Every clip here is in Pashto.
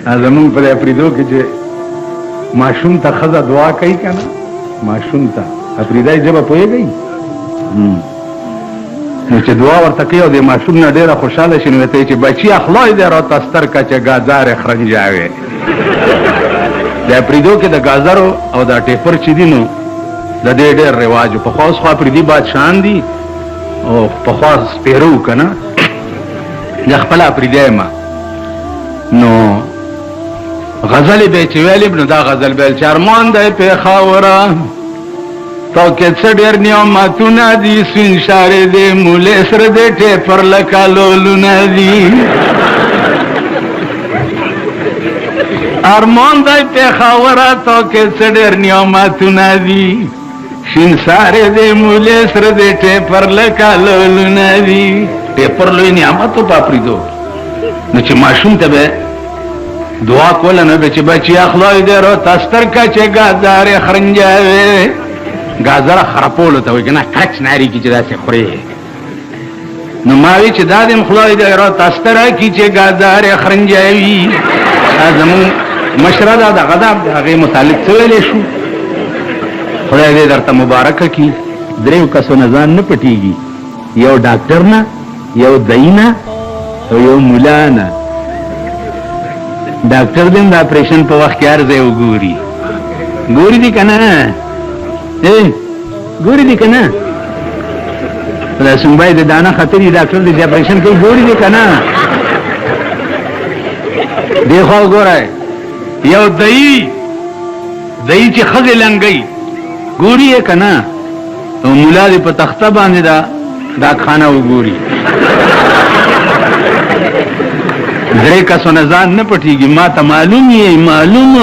زمونږ په افریدو کې چې ماشوم ته ښځه دعا کوي که نه ماشوم ته افریدی ژبه پوهېږئ نو چې دعا ورته کوي او د ماشوم نه ډېره خوشحاله شي نو ورته وایي چې بچي خدای دې راته ستر کړه چې ګازارې خرنجاوې د افریدو کې د ګازرو او د ټیپر چې دي نو د دې ډېر رواج پخوا اوس خو افریدي بادشاهان دي او پخوا سپېره که نه زه خپله افریدی یم نو غزلې به چې ویلې نو دا غزل به ویل چې ارمان دی پېښوره تو کې څه ډېر نعمتونه دي سپین شارې دی مولې سره دی ټیپر لکه لولونه دي ارمان دی پېښوره تو کې څه ډېر نعمتونه دي شین سارې دی مولې سره دی ټیپر لکه لولونه دي ټیپر لوی نعمت په افریدو نو چې ماشوم ته به دعا کوله نو به چې بچي خدای دې راته ستر کړه چې ګازارې خرنجاوې ګازره خرپولو ته وایي که نه کچ ناري کي چې داسې خورې نو ما وی چې دا دې خدای دې راته ستره کړي چې ګازارې خرنجاوي دا زمونږ مشره ده دغه ده د هغې متعلق څه ویلی شو خدای دې درته مبارکه کړي دریو کسو نه ځان نه پټېږي یو ډاکټر نه یو دعی نه او یو ملا نه ډاکټر دې د اپریشن په وخت کې هر ځای وګوري ګوري دي که نه ګوري دي که نه دا سنبای د دانه خطرې ډاکټر دې چې اپریشن کوي ګوري دي که نه دې خوا وګورئ یو دعی چې ښځې لنګوي ګوري یې که نه او ملا دې په تخته باندې دا خانه وګوري درې کسو نه ځان نه پټېږي ما ته معلوم یې معلوم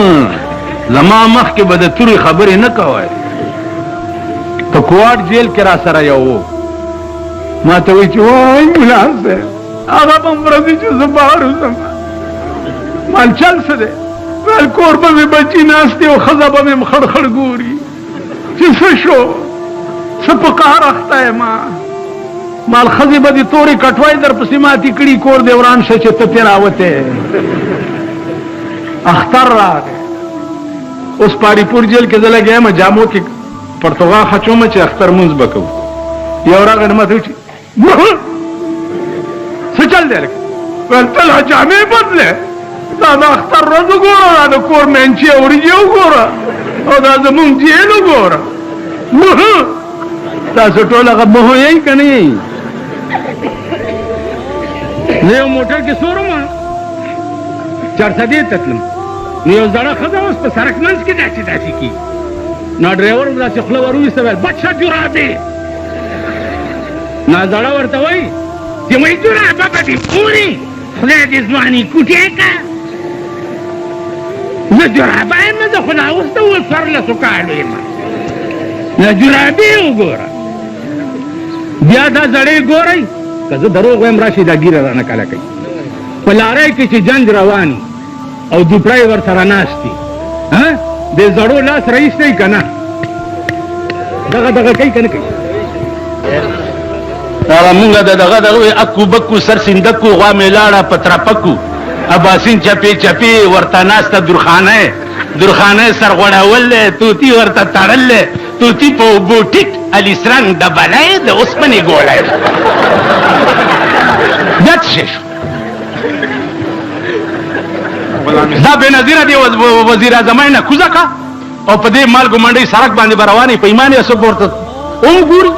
زما مخکې به د تورې خبرې نه کوئ په کوواټ جیل کې را سره یو و ما ته وایي چې وای ملا صاحب هغه به م ورځي چې زه بهر وځم مال چل څه دی ویل کور به مې بچي ناست دي او ښځه به مې خړخړ ګوري چې څه شو څه په قهر اخته یمه مال خزی با دی توری کټوای در پسی ماتی کړي کور دی وران شه چې ته پې راوتې اختر راغی اوس پاړی پور جیل کې زه لګیا یم جامو کې پرتوغا خچومه چې اختر مونځ به کوو یو راغی نو ما ته وایي څه چل دی لکه ویل ته لا جامې بدلې دا د اختر ورځ وګوره دا د کور مینچې وریجې وګوره او دا زمونږ جیل وګوره تاسو ټول هغه مهو یئ که نه یئ زه یو موټر کې سورم 400 ته تلم نو یو زړه ښځه اوس په سړک منځ کې داسې کېږي نو ډرایور داسې خوله ور وویسته ویل بچه جرابې نو زړه ورته وایي چې وایي جرابه به دې پورې خدای دې ځواني کوټې که زه جرابه یم زه خو ناوسته اوس 14 کالو یم نه جرابې وګوره بیا دا زړې ګورئ که زه دروغ وایم راشي دا ګیره رانه کاله کوي په لارۍ کې چې جنج روان او دوپړی ورسره ناست دي د زړو لاس راایستی که نه دغه کوي که نه کوي هغه مونږ د دغه وایي اکو بکو سر سیندکو غوا مې لاړه په ترپکو اباسین چپې ورته ناسته درخانه سر غوړول دی توتي ورته تړل دی توتي په اوبو ټیټ الیسرنګ ډبلی د اوسپنې ګولی دا څه شی شو دا بېنظیره دی وزیر اعظمۍ نه کوزه کا او په دې مالګو منډۍ سړک باندې به روانې په ایمان یې څوک ورته وګوري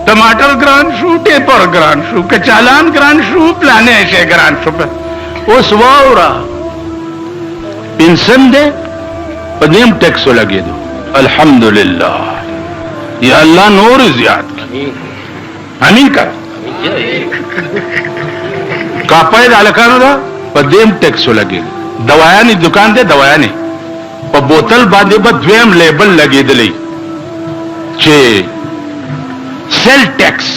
ټماټر ګران شو ټیپر ګران شو کچالان ګران شو پلانې شی ګران شو اوس واوره پنسن دی په دیم ټیکسو لګېدو الحمدلله یا الله نور زیات کړي امین کړه کاپای د هلکانو ده په دیم ټیکسو لګېدو دوایانې دکان دی دوایانې په بوتل باندې به دویم لیبل لګېدلی چې سیل ټیکس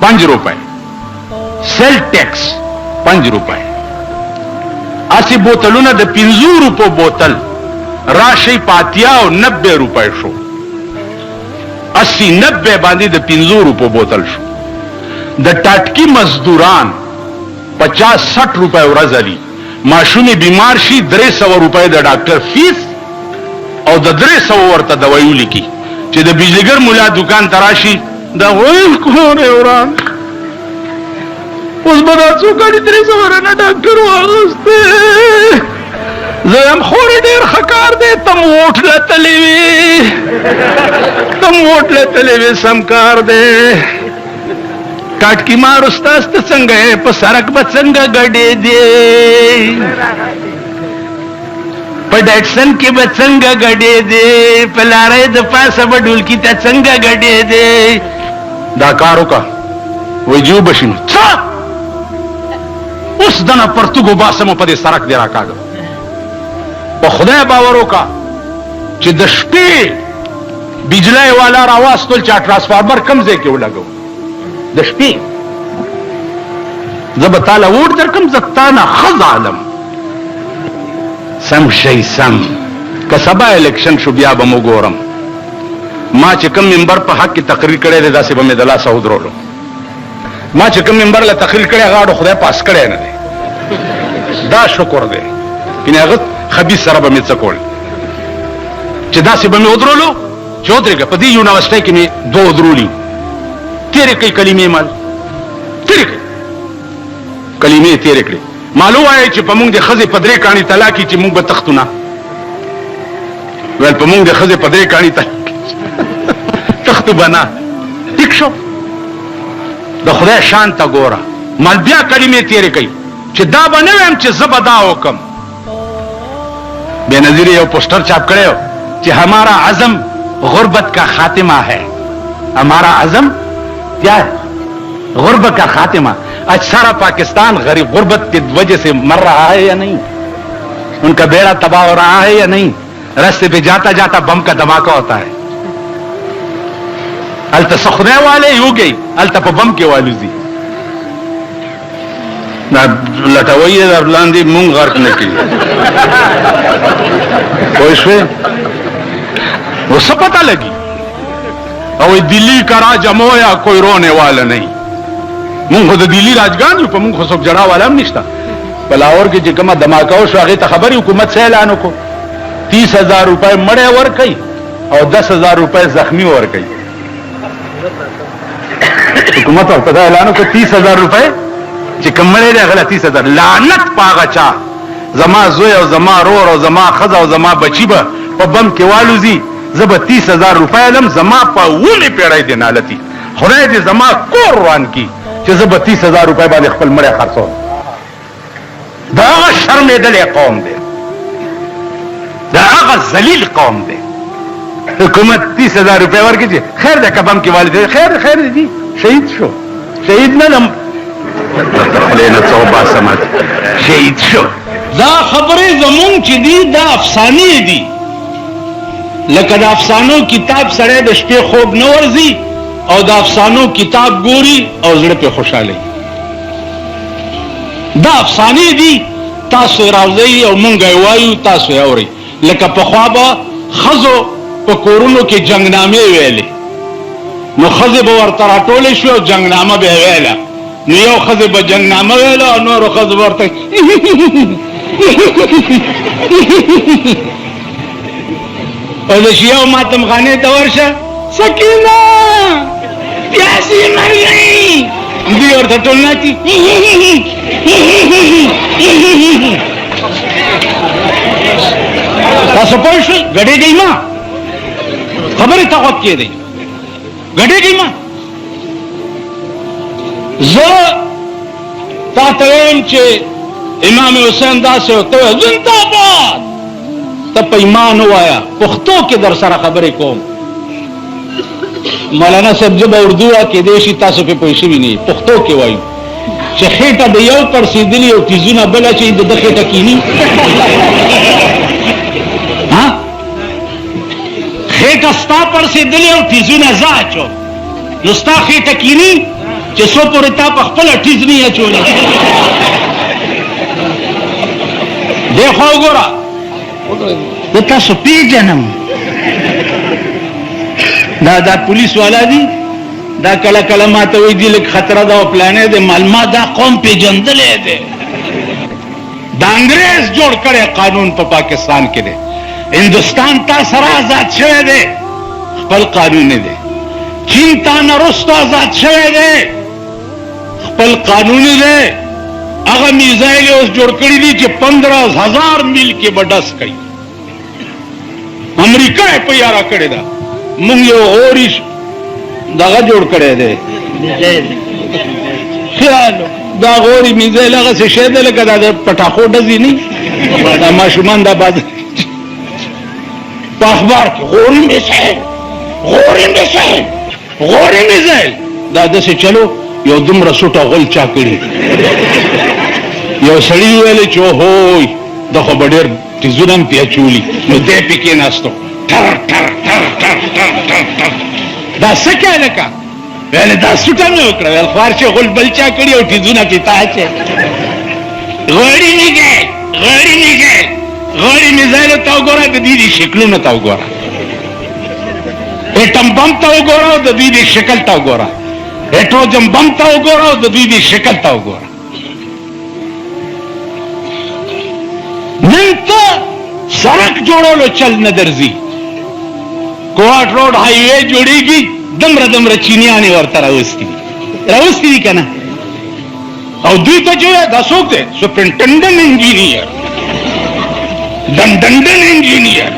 5 روپۍ سیل ټیکس 5 روپۍ اسی بوتلونه د 50 روپو بوتل راشي پاتیا او 90 روپۍ شو 80-90 باندې د 50 روپو بوتل شو د ټاټکی مزدوران 50-60 روپۍ ورځ لري ماشومې بیمار شي 300 روپۍ د ډاکټر فیس او د 300 ورته دوايو لیکي چې د بجلیګر مولا دکان تراشي دا وایي کور وران اوس به دا څو کړي 300 نه ډاکټر واغسته زم خور ډیر خکار دی تم وټ لتلې وی سمکار دی کاټ کی مار استاد ته څنګه په سرک به څنګه غړې دی په ډاټسن کې به څنګه غړې دی په لارې د پاسه به ډول کې ته څنګه غړې دی دا کارو کا وجو بشین اوس دنه پرتګو باسمو په دې سرک دی راکاګو په خدای باور وکا چې د شپې بجلی والا راواستل چې ترانسفارمر کم ځای کې ولګو د شپې زب تعالی ووټ درکم زتانه خز عالم سم شي سم که سبا الیکشن شو بیا به مو ګورم ما چې کوم منبر په حق کې تقریر کړی دی داسې به مې د لاسه ودرولو ما چې کوم منبر له تقریر کړی هغه خدای پاس کړی نه دی دا شکر دی کنه هغه خبيث سره به مې څه کول چې داسې به مې ودرولو چې ودرېږه په دې یونیورسټۍ کې مې 2 ودرولي تیرې کړي کلمې مال تیرې کړي کلمې تیرې کړي مالو وایي چې په موږ د ښځې په 3 کاڼي طلاق چې موږ به تختونه ویل په موږ د ښځې په 3 کاڼي تختو بنا ټیک شو د خدای شان ته ګوره مال بیا کلمې تیرې کړي چې دا به نه ویم چې زه به دا وکم بےنظیر یو پوسٹر چاپ کړو چې ہمارا عزم غربت کا خاتمہ ہے ہمارا عزم کیا ہے غربت کا خاتمہ آج سارا پاکستان غریب غربت کی وجہ سے مر رہا ہے یا نہیں ان کا بیڑا تباہ ہو رہا ہے یا نہیں راستے پہ جاتا جاتا بم کا دھماکہ ہوتا ہے التا سخنے والے ہو گئی التا پہ بم کے والو دی لټوي درلاندې مونږ غرق نه کړي کوئی شوي وسه پتا لګي او دلی کا راج امویا کوئی رونے والا نہیں مونږ د دلی راجګان یو په مونږ خو څوک جړا والا هم نشته بلاور کې چې کومه دماکه وشو هغه ته خبري حکومت سه اعلان وکړو 30,000 روپے مړې ور کوي او 10,000 روپے زخمی ور کوي حکومت ورته اعلان وکړ 30,000 روپے چې کمړې ده غلطي 30,000 لعنت پاغه چا زما زوی او زما رور او زما خزه او زما بچی به په بم کې والوزی زب 30,000 روپے لم زما په ونه پیړای دي نالتی خدای دې زما کور روان کی چې زب 30,000 روپے باندې خپل مړې خرڅو دا شرمېدل قوم دی دا هغه ذلیل قوم دی حکومت 30,000 روپے ورکړي خیر ده کبم کې والد خیر دي شهید شو شهید نه لینا توبه سمات شهید شو دا خبره زمون چې دي دا افسانې دي لکه د افسانو کتاب سره د شپې خوب نه ورځي او د افسانو کتاب ګوري او زړه په خوشاله دا افسانې دي تاسو راځي او مونږ وایو تاسو اوري لکه په خوابه خزو په کورونو کې جنگنامې ویلې نو خزه به ورته راټولې شو او جنگنامه به ویله نو یو خزه به جنگنامه ویله او نور خزه ورته او د شیعو ماتم خانه ته ورشه سکینه پیاسې مرغۍ دی ورته ټول ناچي تاسو پوه شئ ګډېږئ ما خبرې ته غوږ کېدئ ګډېږئ ما زه تا ته وایم چې امام حسین داسې ورته ویل زنده‌باد ته په ایمان ووایه پښتو کې در سره خبرې کوم مولانا صاحب زه به اردو کېدی شي تاسو پې پوه شوي نه پښتو کې وایو چې خېټه د یو پړسېدلي او تیزونه بله چې د ده خېټه کیني خېټه ستا پړسېدلې او تیزونه زه اچوم نو ستا خېټه کیني چې څو پورې تا په خپله ټیز نه اچولی دې خوا وګوره زه تاسو پېژنم دا پولیس والا دي دا کله کله ما ته وایي دي لږ خطره ده او پلانې دی ما دا قوم پېژندلی دی دا انګريز جوړ کړی قانون په پاکستان کې دی. هندوستان تا سره آزاد شوی دی، خپل قانون نه دی. چین تا نه رستو آزاد شوی دی، خپل قانون دی. هغه میزایل اوس جوړ کړي دي چې 15,000 میل کې به ډز کوي. امریکا یې په یاره کړې ده. موږ یو اوري دغه جوړ کړی دی، خیال دا غوري میزایل هغه څه شی دی لکه دا د پټاخو ډزې نه دا ماشومان دا باز په اخبار کې غوري میزایل غوري میزایل دا داسې چلو. یو دومره سوټه غول چا کړي، یو سړي ویلې چې هوی دا خو به ډېر تیزونه هم پې اچولي، نو دی پې کېناستو ټر ټر ټر ټر ټر ټر ټر دا څه کوې لکه ویلې دا سوټه مې وکړه. ویل خوار چې غول بل چا کړي او تیزونه پې تا اچې. غوړي میزایلو ته وګوره، د دې شکلونو ته وګوره، ایټم بم ته وګوره او د دې شکل ته وګوره، هیټروجن بم ته وګوره او د دې شکل ته وګوره. نن ته سړک جوړولو چل نه درځي، کوهاټ روډ های وے جوړیږي، دمره چینیانې ورته راوستي دي که نه؟ او دوی ته چې دا څوک دی؟ سپرنټنډنټ انجینیر، ډنډن انجینیر،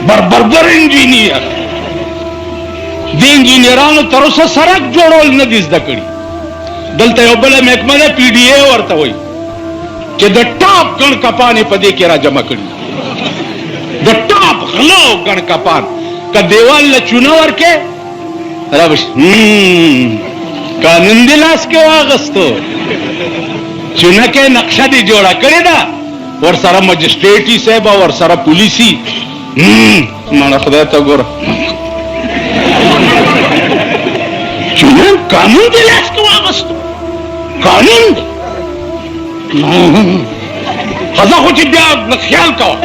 بربر انجینیر. د انجینیرانو تر اوسه سړک جوړول نه دي زده کړي. دلته یو بله محکمه ده PDA ورته وایي چې د ټاپ ګڼ کپانې په دې کې را جمع کړي، د ټاپ غلو ګڼ کپان. که دیوال له چونه ورکې قانون دې لاس کې واغستو، چونه کې نقشه دې جوړه کړې ده، ورسره مجسټریټي صاحب او ورسره پولیسي. مړه خدای ته ګوره، چونه قانون دې لاس کې واغستو، قانون دی. خزه خو چې بیا خیال کوه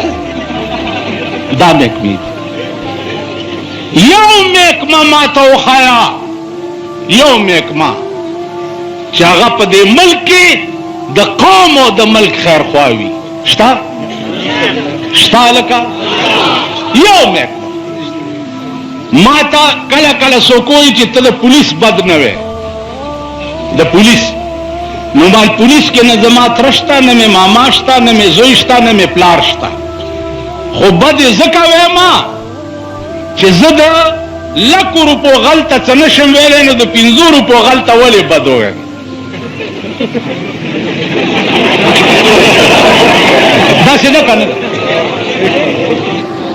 دا محکمې یو محکمه ما ته وښایه، یو محکمه چې هغه په دې ملک کې د قوم او د ملک خیرخوا وي. شته لکه یو محکمه. ما ته کله څوک وایي چې ته د پولیس بد نه وې، د پولیس نو مان پولیس کې نه زما تره شته، نه مې ماما شته، نه مې زوی شته، نه مې پلار شته. خو بد یې ځکه وایم چې زه د 100 روپو غلطه څه نشم ویلی، نو د 50 روپو غلطه ولې بد ووایم؟ داسې ده که نه ده؟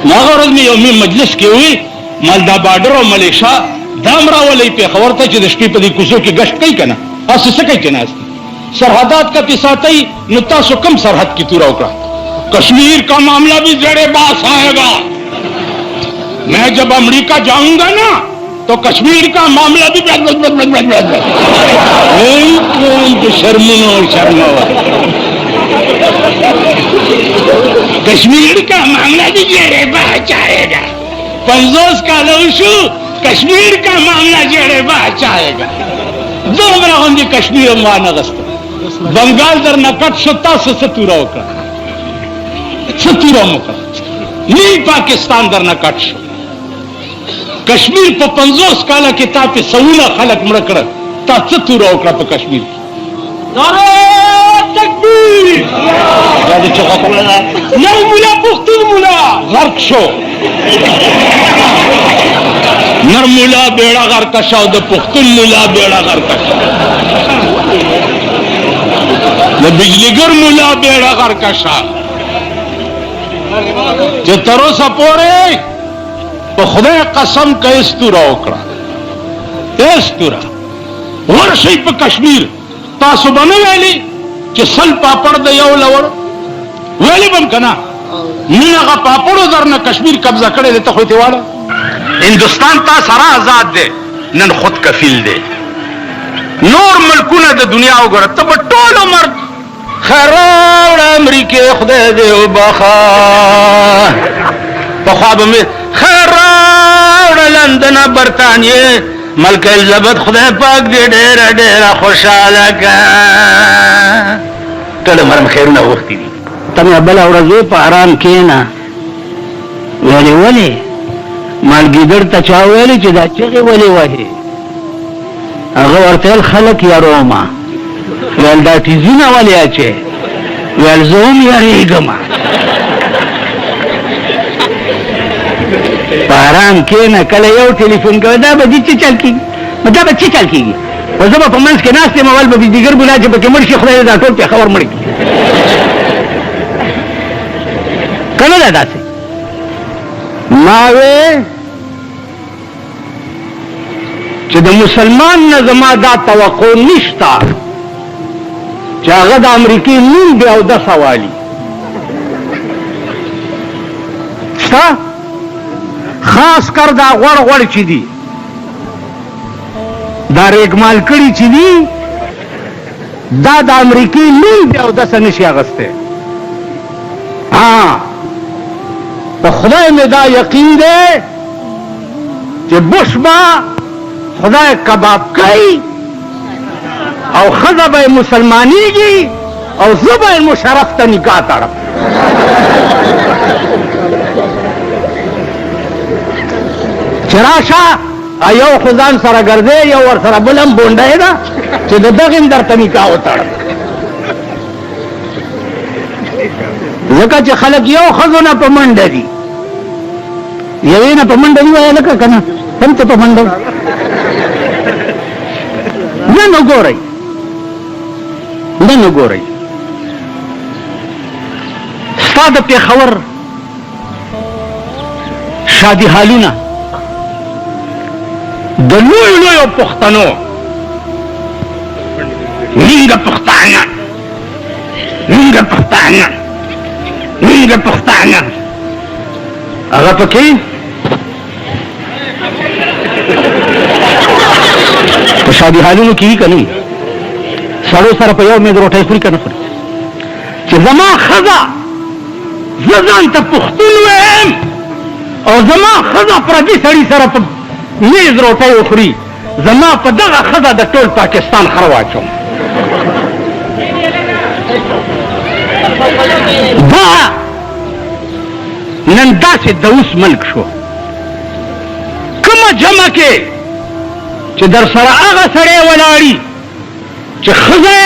نو هغه ورځ مې یو مجلس کې وي مال دا باډر او ملیشا دا هم راولئ پېښور ته چې د شپې په دې کوڅو کې ګشت کوي که نه؟ تاسو څه کوئ چې ناست सरहदात का पिसातई नुता सुकम सरहद की तुरा उकड़ा। कश्मीर का मामला भी जड़े बास आएगा। मैं जब अमेरिका जाऊंगा ना तो कश्मीर का मामला भी शर्मो कश्मीर का मामला भी जड़े बास आएगा। पंजोस का लौशु कश्मीर का मामला जड़े बास आएगा। दो होंगे कश्मीर मान अगस्त बंगाल दर नकट सत्ता से सतूरा होकर सतूरा मुकर नहीं पाकिस्तान दर नकट कश्मीर पर 50 काला किताब पे सऊला खलक मड़कर ता सतूरा होकर पर कश्मीर नारे तकबीर याद चौका पड़ा नौ मुला पुख्तून मुला गर्क शो नरमुला बेड़ा घर कशा द पुख्तून मुला बेड़ा घर कशा द बिजलीगर मुला बेड़ा घर कशा जे तरो सपोरे तो खुदा कसम का इस्तुरा ओकड़ा इस्तुरा वर्षी पे कश्मीर तासु बने वाली कि सल पापड़ दे यो लवड़ वाली बम कना मीना का पापड़ उधर न कश्मीर कब्जा करे देता होते वाला हिंदुस्तान ता सारा आजाद दे नन खुद कफील दे नूर मुल्कुना दे दुनिया उगर तब टोलो मर्द खराब अमरीके खुदा दे बखा बखाब में खराब लंदन बरतानिया मलक एलिजाबेथ खुदा पाक दे डेरा डेरा खुशहाल का ټول مرم خیرونه غوښتي دي. ته مې بله ورځ په آرام کښېنه. ولې مالګیدړ ته چا ویلې چې دا چغې ولې وهې؟ هغه ورته ویل خلک یارومه. ویل دا ټیزونه ولې اچې؟ ویل زه هم یارېږم. په آرام کښېنه، کله یو ټلیفون کوي دا به دې څه چل کېږي؟ دا به څه چل کېږي؟ و زه به په منځ کې ناست یم، اول به بجلیګر ګناه چې پکې مړ شي خدای دا ټول پېښور مړ کړي. که نه ده داسې؟ ما وې چې د مسلمان نه زما دا توقع نشته چې هغه د امریکې نوم دی او د سوالي شته. خاص کر دا غوړ غوړ چې دي، دا ریګمال کړي چې دي، دا د امریکې نوم دی او داسې نشي اخیستی. په خدای مې دا یقین دی چې بش به خدای کباب کوي او ښځه به یې مسلمانېږي او زه به یې مشرف ته نکاح تړم. چې راشه یو خو ځان سره ګرځې، یو ور سره بل هم بونډی ده چې د دغې هم درته نکاح وتړم. ځکه چې خلک یو ښځو نه په منډه دي، یوې نه په منډه دي وایه لکه که نه هم ته په منډه نن وګورئ، نن وګورئ ستا د پېښور شادي حالونه د لویو لویو پښتنو مونږه پښتانه مونږه پښتانه مونږه پښتانه هغه پکې په شادي حالونو کې که نه سړو سره په یو مېز روټۍ خوري که نه خوري چې زما ښځه زه ځان ته پښتون ویم او زما ښځه پردي سړي سره په میز روټۍ وخوري، زما په دغه ښځه د ټول پاکستان خره واچوم. دا نن داسې د اوس ملک شو. کومه جمع کې چې در سره هغه سړی ولاړي چې ښځه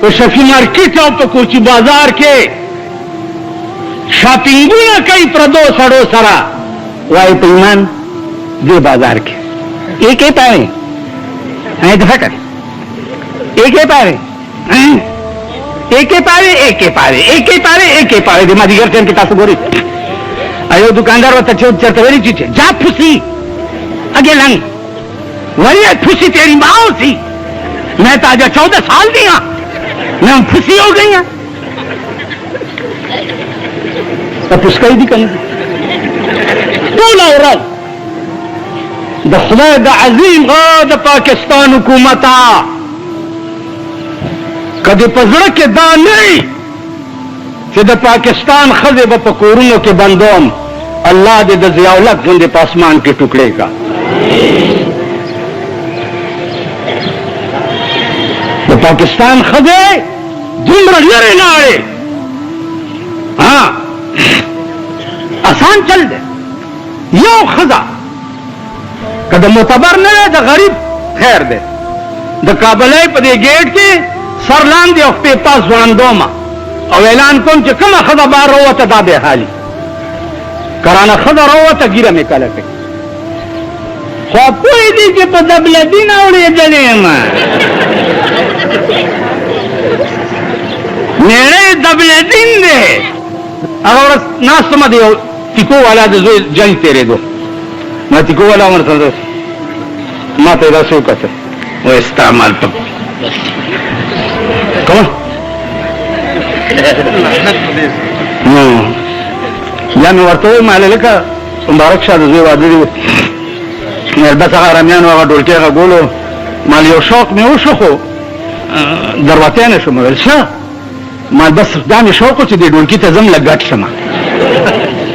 په شفي مارکېټ او په کوچي بازار کې شاپینګونه کوي پردو سړو سره، وایي په ایمان دې بازار کې ایک یې پاوې دفع کړې ایک یې پاوې ایک یې پاوې ایک یې پاوې ایک یې پاوې ایک یې پاوې د مازدیګر ټایم کې تاسو ګورئ یو دکاندار ورته چېرته ویلي چې جا پھوسی اگے لنگ وہی پھوسی تیری ماں سی، میں تو آج 14 سال دی ہاں، میں پھوسی ہو گئی ہوں. پھسکائی دی کنه ټول اورل د خدای د عظیم د پاکستان حکومتا کدی په زړه کې دا نه چې د پاکستان ښځې به په کورونو کې بندوم، الله دې د ضیاءالحق غوندې په اسمان کې ټوکړې کا. د پاکستان ښځې دومره لرې لاړې، آسان چل دی. یو ښځه که د معتبر نه دی د غریب خیر دی. د کابلۍ په دې ګیټ کې سر لاندې او خپې پاس ځوړندومه او اعلان کوم چې کومه ښځه بهر راووته دا بې حالي کرانه ښځه راووته ګیره مې کله کوي. خو پوه دي چې په دبلدین اورېدلې یم میړی دبلدین دی. هغه ورځ ناستمه د یو تیکو والا د زوی جنګ تېرېدو، ما تیکو والا ورته ما ته یې داسې وکتل، وایي ستا مال په کومه یا مې ورته وویل ماله لکه مبارک شاه د زوی واده دی، بس هغه ارامیانو هغه ډولکۍ هغه ګولو مال یو شوق مې وشو خو دروتی نه شوم. ویل څه مال بس دا مې شوق و چې دې ډولکي ته ځم لږ ګډ شمه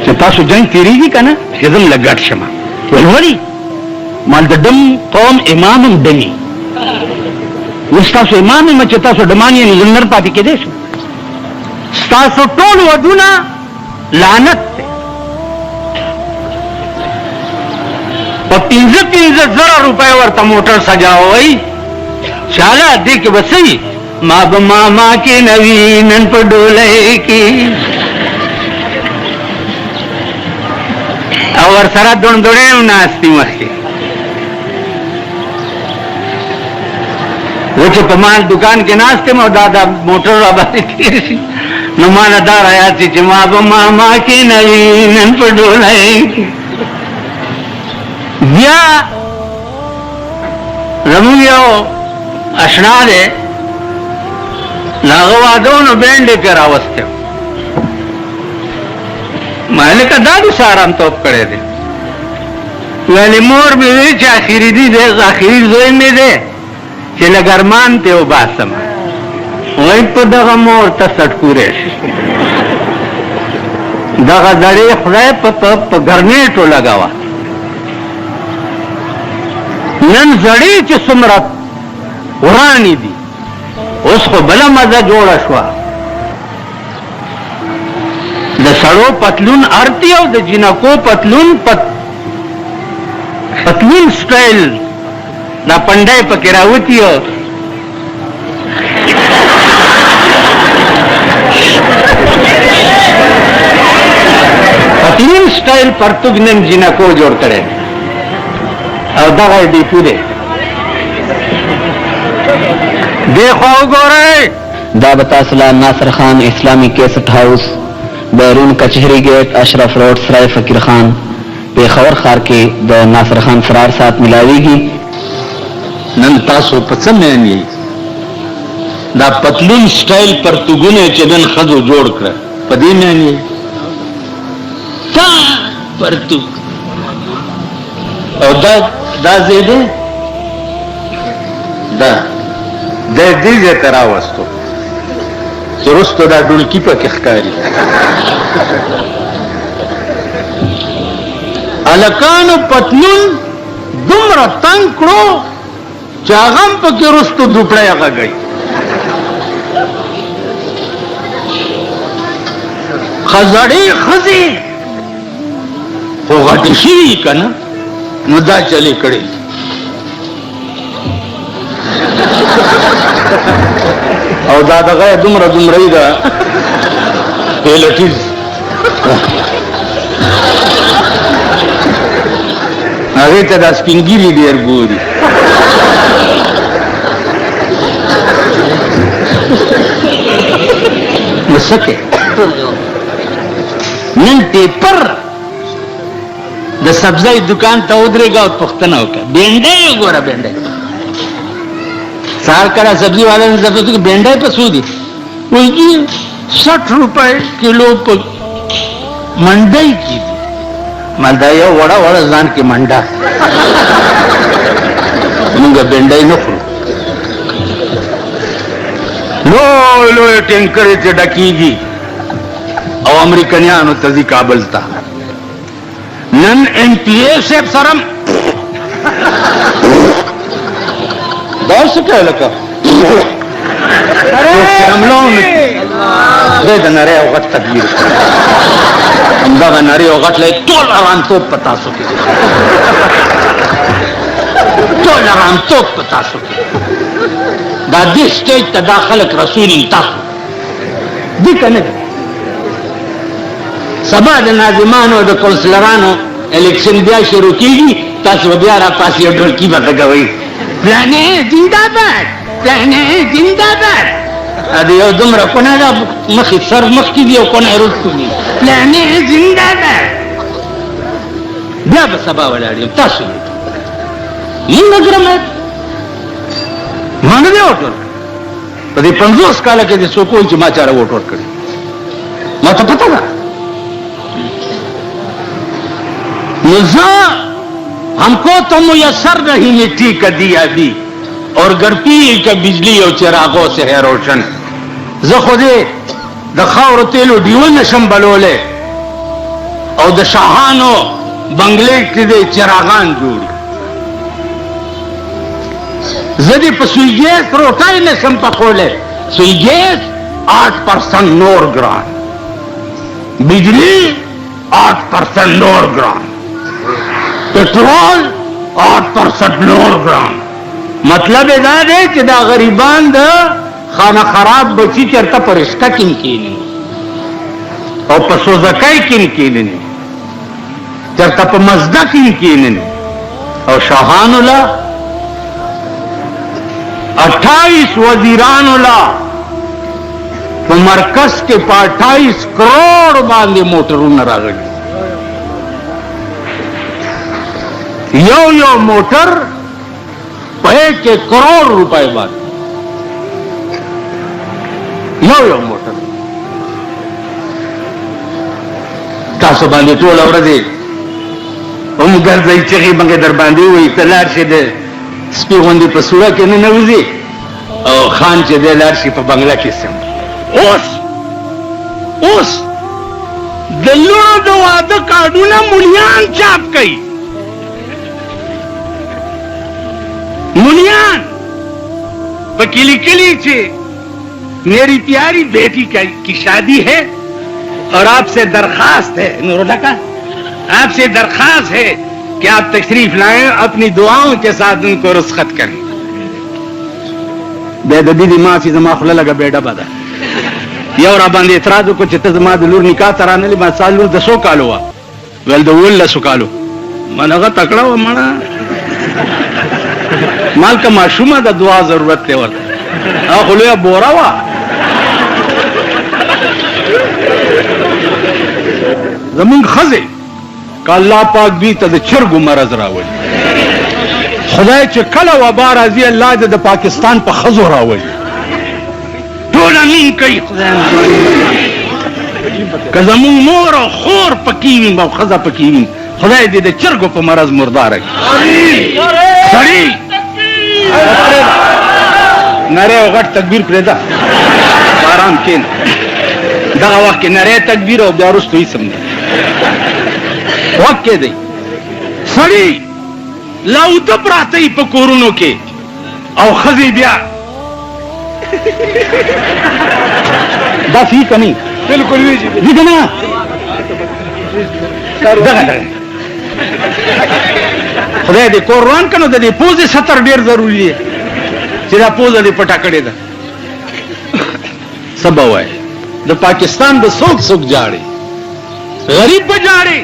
چې تاسو جنګ تېرېږي که نه چې ځم لږ ګډ شمه. ویل ولې مال د ډم قوم امام هم ډمي ستاسو ایمان یم چې تاسو ډمان یې نر پاتې کېدی شو. ستاسو ټول ودونه لعنت دی. په 15,000 روپۍ ورته موټر سجاوئ چاله دې کې بسئ ما به ماما کې نوی نن په ډولۍ کې او ورسره دوندوړې هم ناستې مخکې. و چې په مال دکان کې ناست یم او دا موټر را باندې تېر شي نو ما نه دا رایاد شي چې ما به ماما کې نوي نن په ډولۍ کې. بیا زموږ یو اشنا دی د هغه واده نو بینډ یې پرې راوستی ما لکه دا دې څه ارامتوب کړی دی. ویلې مور مې وی چې اخري دی اخري زوی مې دی چې لږ ارمان پې وباسم. وایي په دغه مور ته سټکوری شي دغه زړې خدای په ګرنیټو لګوه. نن زړې چې څومره ورانې دي اوس خو بله مزه جوړه شوه. د سړو پتلون ارتی او د جنکو پتلون سټایل دا پنډای پکې راوتی او پتلون سټایل پرتګ نن جنکو جوړ کړي او دغه دی پوره دیکھو وګورئ. دا بتاسلا ناصر خان اسلامی کیسٹ ہاؤس بیرون کچہری گیٹ اشرف روڈ سرائے فقیر خان پیښور ښار کې د ناصر خان فرار سات ملاویږي. نن تاسو په څه مین یې دا پتلون سټایل پرتګونه چې نن ښځو جوړ کړه په دې مین یې تا پرتګ او دا زیده دا د دې ځای ته راوستو چې وروسته دا ډولکي پکې ښکاري. هلکانو پتلون دومره تنګ کړو چې هغه هم پکې وروسته دوپړی غږوي. زړې ښځې خو غټې شوي که نه نو دا چلې کړې او دا دغه دومره دومرهی ده پیلټیز هغې ته دا سپینګیري ډېر ګوري. نو څه کې نن پیپر د سبزی دکان ته ودرېږه او پوښتنه وکړه بینډۍ وګوره بینډۍ سهار کله سبزی والا نے ضرورت کہ بینڈائی پہ سو دی وہ جی 60 روپے کلو پہ منڈائی کی دی مالدائی وڑا وڑا زان کی منڈا منگا بینڈائی نہ خلو لو ٹینکری تے ڈکی گی او امریکنیانو تزی کابل تا نن این پی اے سیب سرم دور سے کہہ لکا دے دا نرے اوغت تدبیر ہم دا نرے اوغت لئے تول ارام توپ پتا سکے تول ارام توپ پتا سکے دا دی سٹیج تا داخلک رسول انتاخو دی کنگ سبا دا نازمانو دا کونسلرانو الیکشن بیا شروع کی گی تاسو بیا را پاسی ڈھول کی بتا گوئی پلانے زندہ باد پلانے زندہ باد ادھے یو دم رکونا دا مخی سر مخ کی دیو کونا رسو دی پلانے زندہ باد بیا بسبا والا دیو تاسو دیو من نگرم ہے مانگ دے ووٹر پدی 50 کالا کے دی سوکوئی چی ما چارا ووٹ ورک کری ما تا پتا دا نظام ہم کو تو میسر نہیں مٹی کا دیا بھی اور گرتی کا بجلی اور چراغوں سے ہے روشن زخودے دخاور تیلو دیون نشم بلولے اور د شاہانو بنگلے کے دے چراغان جوڑی زدی په سوی ګیس روټۍ نشم پخولی سوی ګیس 8% نور ګران بجلی 8% نور ګران पेट्रोल 8% نور ګران مطلب دا دی چې دا غریبان د خانه خراب بچی چرته پرشته کین کینی او په سوزکای کین کینی چرته په مزده کین کینی او شاهان الله 28 وزیران الله په مرکز کې 28 کروڑ باندې موټرونه راغلي یو موټر په 1 کروڑ روپے باندې یو موټر تاسو باندې ټول ورځې هم ګرځي چې موږ در باندې وي تلار شه د سپي غوندي په سوره کې نه نوځي او خان چې د لار شي په بنگلا کې سم اوس د لونو د واده کارډونه مليان چاپ کوي मुनियान वकीली के लिए मेरी प्यारी बेटी की शादी है और आपसे दरखास्त है नूरुल्लाह का आपसे दरखास्त है कि आप तशरीफ लाएं अपनी दुआओं के साथ उनको रुस्खत करें बेदा दीदी माफी जमा खुला लगा बेटा बदा ये और बांधे इतराज को चित्त जमा दलूर निकाह तराने ली सालूर 10 कालो वेल दो वल्ला सुकालो मनगा तकड़ा हुआ मना مال کا معشومه د دعا ضرورت ته ورته هغه له بورا وا زمون خزه کله پاک دې ته د چرګو مرز راوړي خدای چې کله وبا راځي الله دې د پاکستان په خزو راوړي ټول امین کوي خدای که زمون مور او خور پکې او خزه پکې خدای دې د چرګو په مرز مردار کړي امين نره او غټ تکبیر پرې ده آرام کین دغه وخت کې نره تکبیر او بیا وروسته یې سم وخت کې دی سړی لاوده پراته په کورونو کې او خزي بیا دا فی کني بالکل ویږي دغه نه دغه خدای دې قرآن کنو د دې پوزې 70 ډیر ضروری دی چې دا پوزه دې پټه کړې ده سبا وای د پاکستان د څوک جاړي غریب بجاړي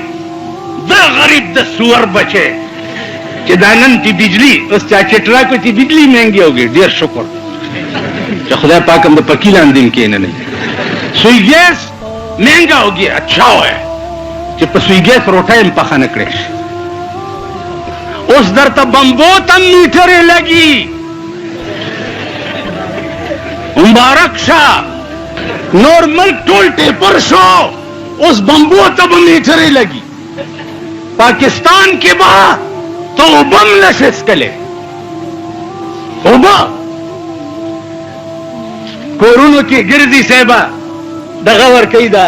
د غریب د سور بچي چې دانن کی بجلی اوس چا چټرا کو چې بجلی مهنګي ہوگی ډیر شکر چې خدای پاک هم د پکیلان دین کې نه سوی ګیس مهنګا ہوگی اچھا ہے چې په سوی ګیس روټه هم پخا نه کړې اوس درته بمبو تم میټرې لګي مبارک شاه نورمل ټول ټیپر شو اوس بمبو تم میټرې لګي پاکستان کې با تو بم نشس کله اوبا کورونو کې ګرځي صاحب دغه ور کوي دا